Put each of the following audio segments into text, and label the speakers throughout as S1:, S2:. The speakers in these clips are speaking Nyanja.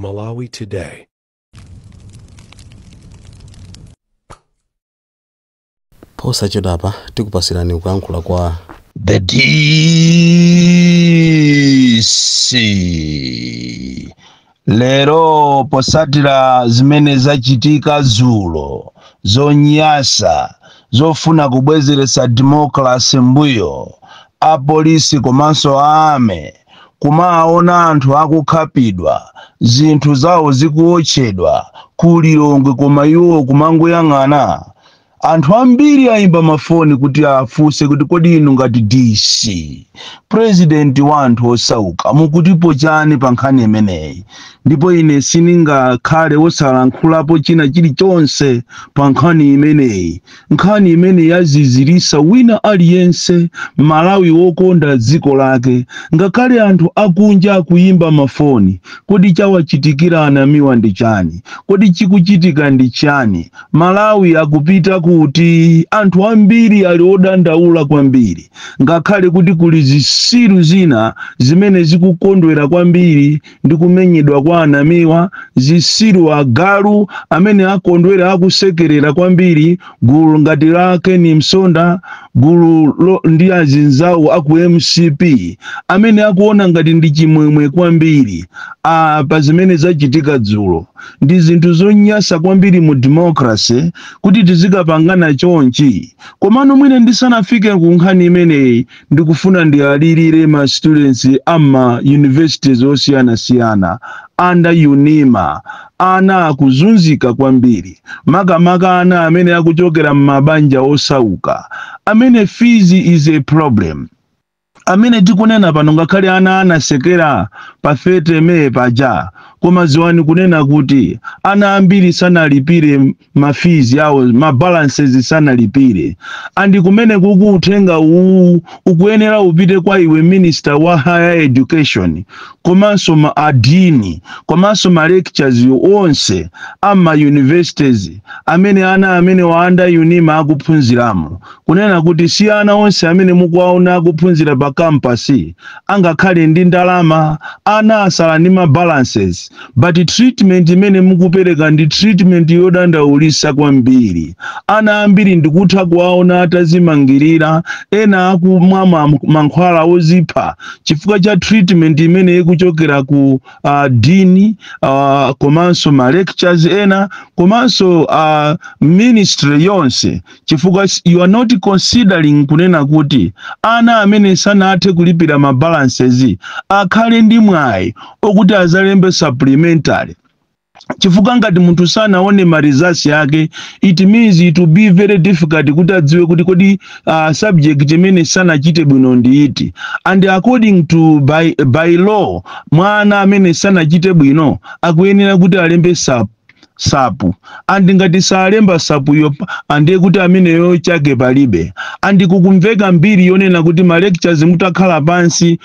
S1: Malawi Today.
S2: Posa chodapa tikupasirani kuyankhula kwa
S3: the DC lero posatira zimene zachitika zulo zonyasa zofuna kubwezeresa democracy mbuyo apolisi komanso ame kumaona anthu akukhapidwa zinthu zawo zikuotchedwa kulilongwe koma iwo kumangoyang'ana. Anthu ambiri ayimba mafoni kuti afunse kuti kodi inu ngati DC president wa anthu osauka mukutipo chani pa nkhani imeneyi, ndipo ine siningakhale wosalankhulapo china chilichonse pa nkhani imeneyi. Nkhani imene yazizirisa wina aliyense Malawi wokonda dziko lake, ngakhale anthu akunja akuyimba mafoni. Kodi chawachitikira anamiwa ndi chani? Kodi chikuchitika ndi chani? Malawi akupita kuti anthu ambiri ali odandaula kwambiri, ngakhale kuti kuli zisiru zina zimene zikukondwera kwambiri ndi kumenyedwa kwa anamiwa, zisiru agalu amene akondwera akusekerera kwambiri, gulu ngati la Ken Msonda, gulu ndi azinzawo aku MCP amene akuona ngati ndi chimwemwe kwambiri pa zimene zachitika dzulo. Ndi zinthu zonyasa kwambiri mu democracy kuti tizikapangana chonchi. Komano mwine ndisanafike ku nkhani imeneyi ndikufuna ndialirire ma students ama universities osiyana-siyana under UNIMA. Ana akuzunzika kwambiri, makamaka ana amene akuchokera m'mabanja osauka, amene fees is a problem. Amene tikunena pano ngakhale ana anasekera pa 30 May paja, koma ziwani kunena kuti ana ambiri sanalipire mafizi yawo, mabalances sanalipire. Andi kumene kukutenga ukuyenera upite kwa iwe minister wa higher education, komanso ma adini, komanso ma lectures onse ama universities amene ana amene wa under UNIMA akuphunziramo, kunena kuti si ana onse amene mukuwaona akuphunzira pa campus angakhale ndi ndalama, ana asala ndi ma balances. But treatment imene mukupereka ndi treatment yodandaulisa kwambiri. Ana ambiri ndikutha kuwaona atazimangirira, ena akumwa mankhwala ozipha chifukwa cha treatment imene ikuchokera ku dini, komanso ma lectures ena, komanso ministry yonse, chifukwa you are not considering kunena kuti ana amene sanathe kulipira ma balances akhale ndi mwayi okuti azalembe supplementary. Chifukwa ngati munthu sanaone ma results yake, it means it will be very difficult kuti adziwe kuti kodi subject imene sanachite bwino ndi iti. And according to by law, mwana amene sanachite bwino akuyenera kuti alembe sapu. Andi ngati salemba sapu yo ande kuti amene yo chake palibe. Andi kukumveka mbiri yonena kuti ma lectures mutakhala pansi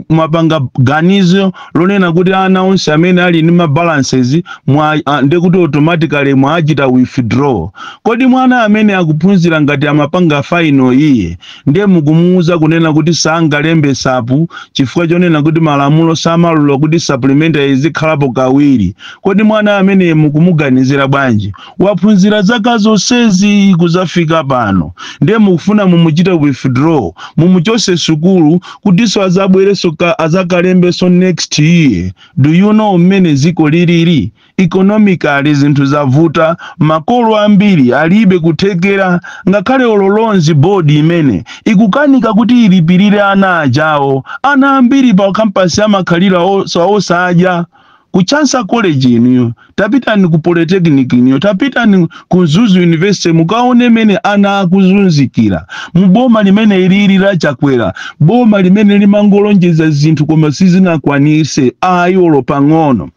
S3: mwapanga ganizo lonena kuti ana onse amene ali ni ma balances ande kuti automatically mwachita withdraw. Kodi mwana amene akuphunzira ngati amapanga final iye ndiye mukumuuza kunena kuti sangalembe sapu chifukwa chonena kuti malamulo samalula kuti supplementary izikhalapo kawiri. Kodi mwana amene mukumuganizira bwanji? Waphunzira zaka zonsezi kuzafika pano ndiye mukufuna mumuchita withdraw, mumuchose sukulu kuti so azabwereso azakalembeso next year. Do you know mmene ziko liliri? Economically zinthu zavuta, makolo ambiri alibe kuthekera, ngakhale ololonzi board imene ikukanika kuti ilipirire ana ajawo. Ana ambiri pa campus amakhalira osadya. Kuchansa college iniyo, tapitani ku polytechnic iniyo, tapitani ku Zuzu University mukaone mene ana akuzunzikira. Mboma limene iliri la Chakwera, boma limene limangolonjeza zinthu koma sizinakwanise ayolo pang'ono.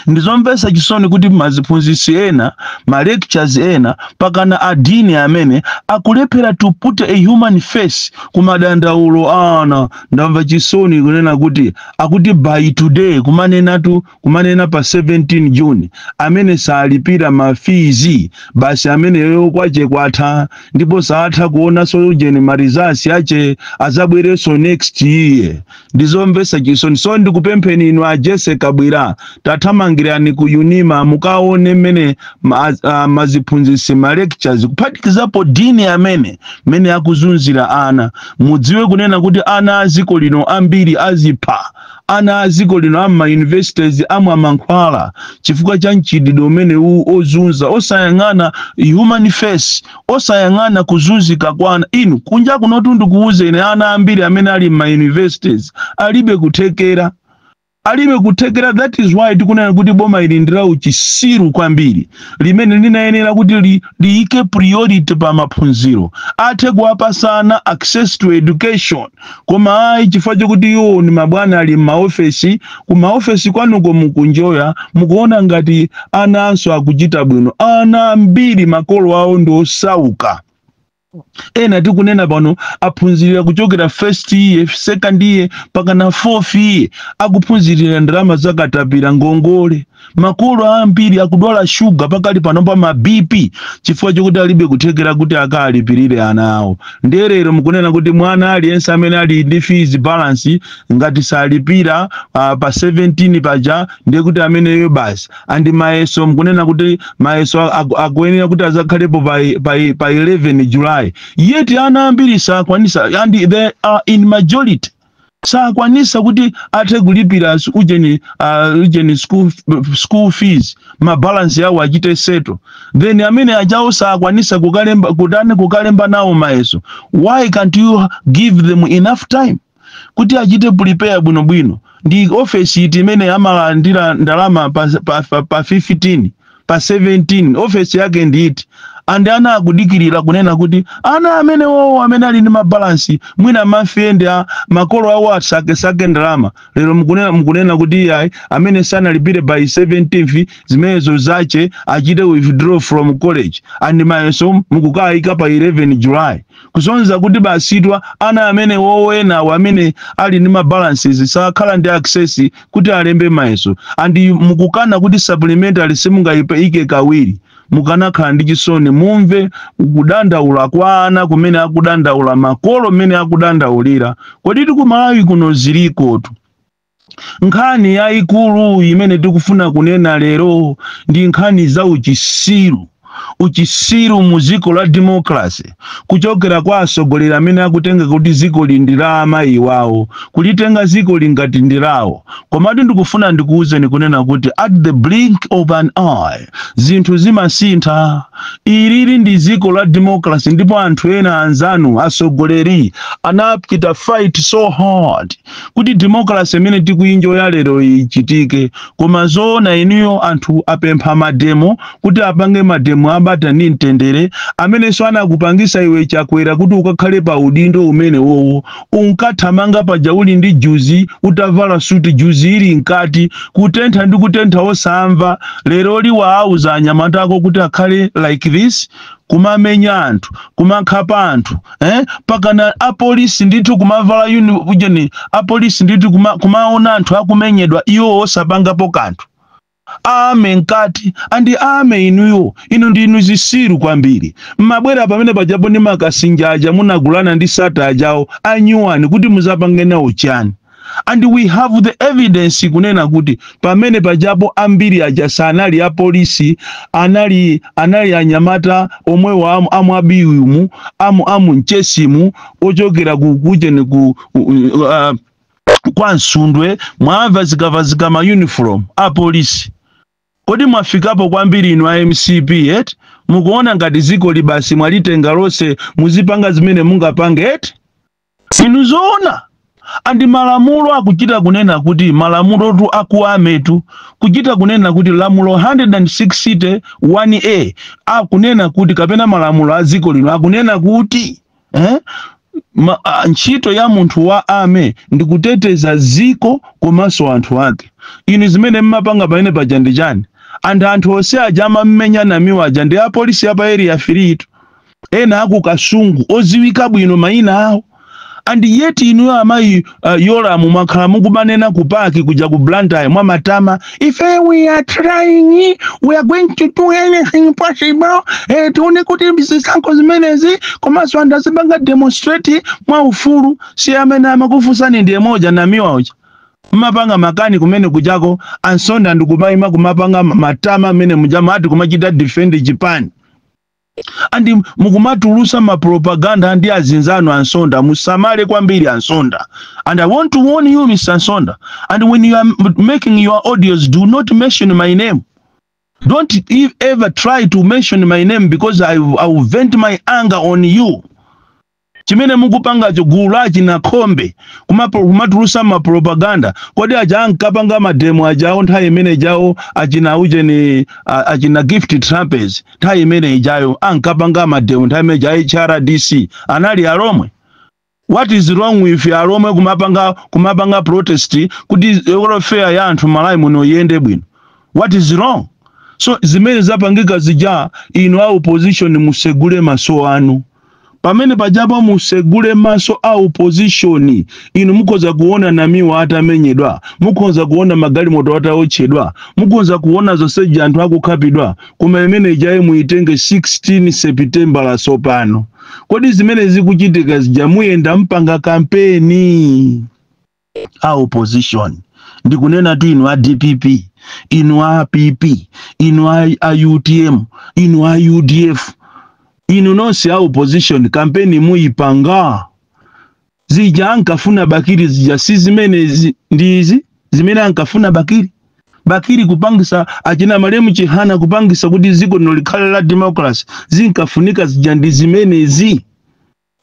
S3: ndizomvesa chisoni kuti maziphunzisi ena ma lectures ena pakana adini amene akulephera to put a human face kumadandaulo ana. Ndamva chisoni kunena kuti akuti by today kumanena pa 17 June amene salipira mafizi basi amene yo kwache kwatha ndipo saatha kuona sojeni marizasi ache azabwereso next year. Ndizomvesa chisoni. So ndikupempheni inu ajese kabwira tathamangirani ku Unima mukaone mene maziphunzisi ma lectures kuphatikizapo dini amene akuzunzira ana. Mudziwe kunena kuti ana aziko lino ambiri azipha, ana aziko lino ama universities amwe amankhwala chifukwa cha mchitidwe umene ozunza osayang'ana human face, osayang'ana kuzunzika kwana. Inu kunja kunotu ndikuuze ine ana ambiri amene ali ma universities alibe kuthekera. That is why tikunena kuti boma ili ndira uchisiru kwambiri limene linayenera kuti liike priority pa maphunziro athe kuwapasana access to education. Koma ayi chifukwa chokuti yo ni mabwana ali m'maofesi, kumaofesi kwanuko mukunjoya mukuona ngati ana anso akuchita bwino. Ana ambiri makolo awo ndi osauka. Ena tikunena pano aphunzirira kuchokera first year, second year pakana fourth year akuphunzirira ndalama zakatapira ngongole. Makolo ambiri akudwala sugar pakali pano pa ma BP chifukwa chokuti alibe kuthekera kuti akalipirire ana awo. Nderero mukunena kuti mwana aliyense amene ali ndi fees balance ngati salipira pa 17 paja ndiye kuti amene yo basi. Andi mayeso mukunena kuti mayeso akuyenera kuti azakhalepo pa 11 July. Yet ana ambiri sakwanisa, and they are in majority. Sakwanisa kuti athe kulipira ujeni school fees ma balance yawo achite seto. Then amene ajawo sakwanisa kukalemba nawo mayeso. Why can't you give them enough time kuti achite prepare bwino? Ndi office iti imene amalandira ndalama pa 15 pa 17 office yake nditi. And ana akudikirira kunena kuti ana amene amene ali ndi mabalansi mwina mafende makolo awo asake ndalama. Lero mukunena kuti amene sana lipire by 17th zimenezo zache achite withdraw from college and mayeso mukukaika pa 11 July. Kusonza kuti basitwa ana amene ena amene ali ndi mabalances sakhala ndi access kuti alembe mayeso. And mukukana kuti supplementary simungayipe kawiri. Mukanakhala ndi chisoni mumve kudandaula kwa ana kumene akudandaula makolo mene akudandaulira. Kodi tikumalawi kuno ziliko tu. Nkhani yayikulu imene tikufuna kunena lero ndi nkhani za uchisiru muziko la democracy kuchokera kwa asogolera amene akutenga kuti ziko lindira amayi wawo kulitenga ziko lingati ndirawo. Komatu ndikufuna ndikuuze kunena kuti at the blink of an eye zinthu zimasintha. Ilili ndi ziko la democracy ndipo anthu ena anzanu asogoleri anapita fight so hard kuti democracy imene tikuyinjoya lero ichitike. Koma zoona inuyo anthu apempha mademo kuti apange mademo abata ni mtendere amene swana kupangisa iwe chakwera kuti ukakhale pa udindo umene wowo unkathamanga paja uli ndi juzi utavala suti juzi ili nkati kutentha ndi kutentha osamva. Lero liwa auza anyamata ako kuti akhale like this kumamenya anthu kumakhapa anthu pakana apolisi ndithu kumavala ujeni apolisi ndithu kumaona anthu akumenyedwa iwo osapangapo kanthu. Ame nkati andi ame inuyo ino ndi inu zisiru kwambiri. Mabwera pamene pajapo ndi makasinjaja munagulana ndi sata ajawo anyuwani kuti muzapange nawo chani. And we have the evidence kunena kuti pamene pajapo ambiri aja sanali ya polisi anali anyamata omwe wa amwabiumu amu nchesimu ochokera kujeni kwa Nsundwe mwava zikavazika ma uniform a polisi. Kodi mwafikapo kwambiri inu MCP mukuona ngati ziko libasi mwalitenga lose muzipanga zimene mungapange inu zoona. Andi malamulo akuchita kunena kuti malamulo tu akuametu kuchita kunena kuti lamulo 161A akunena kuti kapena malamulo aziko lino akunena kuti ntchito ya munthu wa ame ndikuteteza ziko komanso anthu ake. Inu zimene mmapanga pamene paja ndi chani? Anthu onse aja amamenya namiwa aja ndi apolisi ya pa area 3 itu. Ena aku kasungu oziwika bwino mayina awo. And yet inu amayi yola mumakhala mukumanena kupaki kuja ku Blantyre mwa matama, if we are trying, we are going to do anything possible tione kuti zisankho zimenezi komanso anthu asibanga demonstrate mwa ufulu. Si amene amakufunsani ndiye moja namiwa uja mmapanga makani kumene kujako ansonda ndikumayima kumapanga matama amene mujama ati kumachita defend Japan. Andi mukumatulusa mapropaganda ndi azinzano ansonda musamale kwambiri ansonda. And I want to warn you, Mr. Ansonda, and when you are making your audios, do not mention my name. Don't ever try to mention my name, because I will vent my anger on you. Chimene mukupanga chogulachi na kombe kumatulusa mapropaganda kodi aja ankapanga mademo ajao nthawi imene jao achina uje ni achina Gift Trumpets nthawi imene ijayo ankapanga mademo nthawi imene jao HRDC anali Aromwe. What is wrong with Aromwe kumapanga protest kuti welfare ya anthu Malawi muno yende bwino? What is wrong? So zimene zapangika zija inu au opposition musegule maso anu. Pamene pajapa musegule maso au opposition inu mukoza kuona namiwa atamenyedwa, mukoza kuona magalimoto ataotchedwa, mukoza kuona zonse anthu akukapidwa koma imene ijaye muitenge 16 September la sopano. Kodi zimene zikuchitika zija muyenda mpanga kampeni au opposition. Ndikunena tu inu a DPP, inu a PP, inu a UTM, inu a UDF. Inu nonse au opposition campaign muipanga. Zija ankafuna Bakiri zija si zimene ndizi zimene ankafuna Bakiri kupangisa achina Malemu Chihana kupangisa kuti ziko nolikhala la democracy zinkafunika zija ndi zimene zi.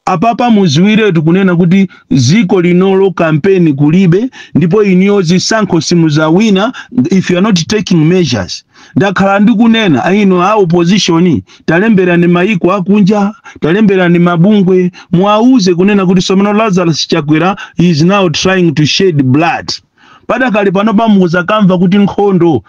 S3: Apapa muziwire tukunena kuti ziko linolo campaign kulibe ndipo iniyo zisankho simuzawina if you are not taking measures. Ndakhala ndikunena aino a opposition talembera ni maiko akunja, talembera ni mabungwe, muauze kunena kuti Somano Lazarus Chakwera is now trying to shed blood. Pada kali panopa muza kamva kuti nkhondo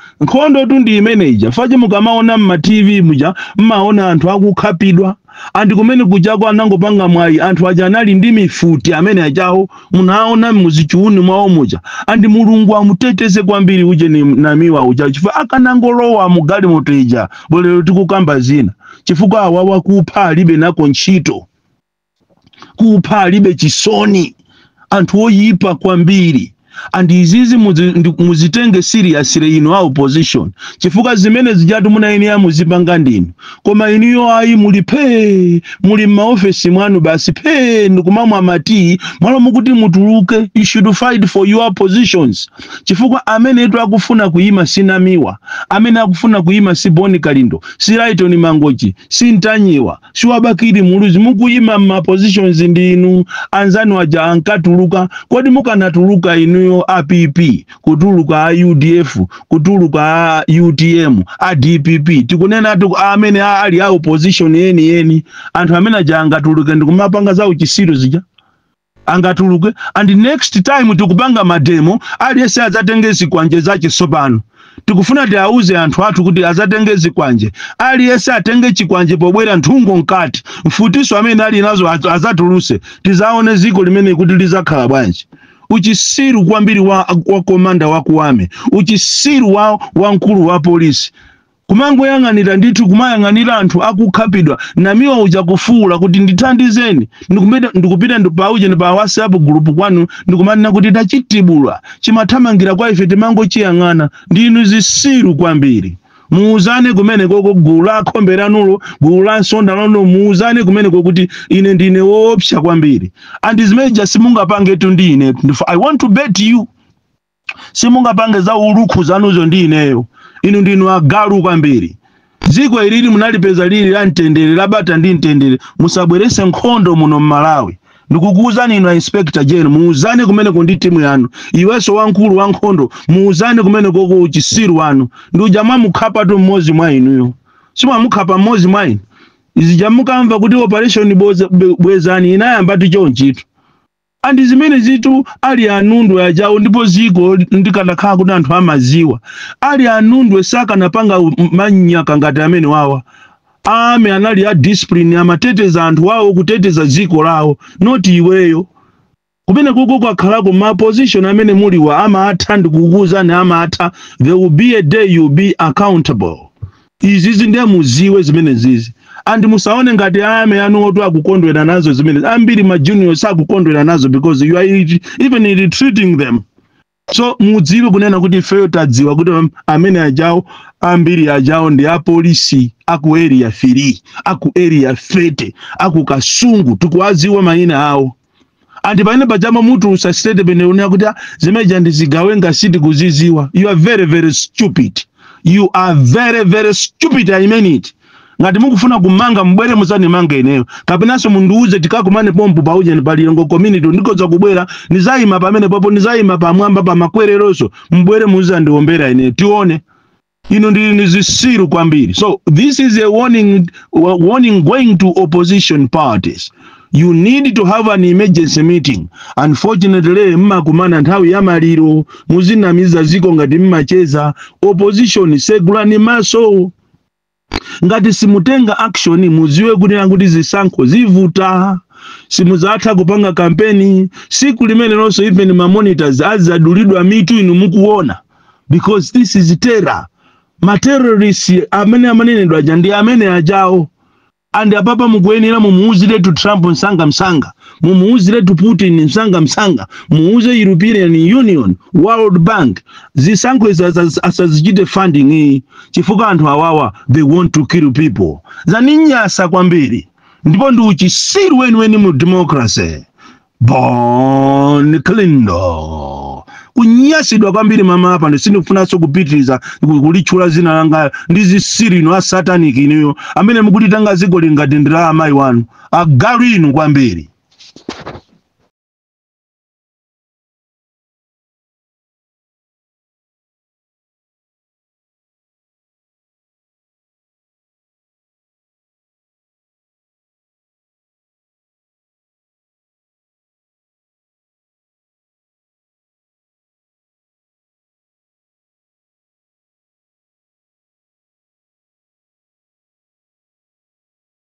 S3: tu ndi imeneja. Faje mukamaona mma TV muja mmaona anthu akukapidwa. Andi kumene kujako anangopanga mwayi anthu aja anali ndi mifuti amene ajawo munaona muzichiuni mwawo muja. Andi Mulungu amuteteze kwambiri uje ni namiwa uja chifukwa akanangolowa mugali moteja bolero tikukamba zina chifukwa awawa kupha alibe nako ntchito, kupha alibe chisoni, anthu oyipa kwambiri. And izizi muzitenge seriously ino a opposition chifukwa zimene zijatu muna ine ya muzipanga ndinu koma iniyo ayi muli maofisi mwanu basi ndikumamwa mati mwalo mukuti mutuluke. You should fight for your positions chifukwa amene etu akufuna kuyima sinamiwa, amene akufuna kuyima si Boni Kalindo, si Rayton Mangochi, si Ntanyiwa, si Wabakiri Muluzi. Mukuyima ma positions ndinu anzanu aja ankatuluka. Kodi mukanatuluka inu APP, kutuluka a UDF, kutuluka a UTM, a DPP, tikunena atu amene ali a opposition yeni anthu amene aja angatuluke ndikumapanga za uchisiru zija angatuluke. And next time tikupanga mademo aliyese azatenge zikwanje zache sopano. Tikufuna tiauze anthu athu kuti azatenge zikwanje, aliyese atenge chikwanje pobwera nthungo nkati mfutiso amene ali nazo azatuluse tizaone ziko limene kuti lizakhala bwanji. Uchisiru kwambiri wa komanda wa kuwame, uchisiru wa nkulu wa polisi kumango yang'anira ndithu kumayang'anira anthu akukapidwa namiwa uja kufuula kuti ndithandizeni ndikupita ndipauje pa WhatsApp group kwanu ndikumanena kuti tachitibula chimathamangira kwa ife timango chiyang'ana. Ndinu zisiru kwambiri. Muuzane kumene koko gula khomberanulo gula nsonda lono muuzane kumene kokuti ine ndine woopsa kwambiri. And zimene simungapange tu ndine. I want to bet you simungapange za ulukhu zanuzo ndineyo. Inu ndinu agalu kwambiri. Ziko ilili munalipeza lili la ntendere labata ndi ntendere musabwerese nkhondo muno Malawi. Ndikukuuzani inu Inspector General muuzane kumene kundi timu yanu. Iweso wankulu wa nkhondo muuzane kumene koko uchisiru wanu. Ndu jamaa mukhapa tu mmozi mwa inuyo. Simwa mukhapa mmozi mwa inu. izijamukamva kuti operation bwezani inayamba tichonchitu andi zimene zitu ali anundu ajawo ndipo ziko ndikanakhala kuti anthu amaziwa ali anundu sakanapanga manyaka ngati amene wawa ame anali a discipline amateteza anthu wawo kuteteza ziko lawo not iweyo kumene kuko kwakhalako ma position amene muliwa amatha ndikukuuzani amatha there will be a day you be accountable izizi ndiye muziwe zimene zizi andi musaone ngati ame anu otu akukondwera nazo zimene ambiri ma juniors akukondwera nazo because you are even treating them so mudziwe kunena kuti ifeyo tadziwa kuti amene ajawo ambiri ajawo ndi apolisi aku area 3 aku area 30 aku Kasungu tikuwaziwa mayina awo andi paine pajama mutu usasitete beneonea kuti zimeja ndizigawe ngasiti kuziziwa you are very very stupid you are very very stupid I mean it ngati mukufuna kumanga mbwere muzani manga ineyo kapinaso munduuze tikakumane pompo pauje ni palirengo community ndikoza kubwera nizayima pamene popo nizayima pamwamba pa makwereroso mbwere muza ndiombera ineyo tione ino ndi zisiru kwambiri so this is a warning going to opposition parties. You need to have an emergency meeting. Unfortunately, mmakumana nthawi ya maliro muzinamiza ziko ngati mmacheza opposition segula ni maso ngati simutenga action muziwe kuti zisankho zivuta simuzatha kupanga kampeni siku limene lonso even ma monitors azadulidwa mitu inu mukuona because this is terror ma terrorists amene amanenedwa ndi amene ajawo and apapa mukuyenera mumuuzire tu Trump msanga mumuuzire tu Putin msanga muuze European Union World Bank zisankho asazichite funding chifukwa anthu awawa they want to kill people zaninyasa kwambiri ndipo ndi uchisiru weni mu democracy bon klindo kunyasidwa kwambiri mama hapa ndisinifunaso kupitiriza kulichula zina langa ndizisiri no satanic iniyo amene mukutitanga ziko lingati ndira amayi wanu agalu inu kwambiri.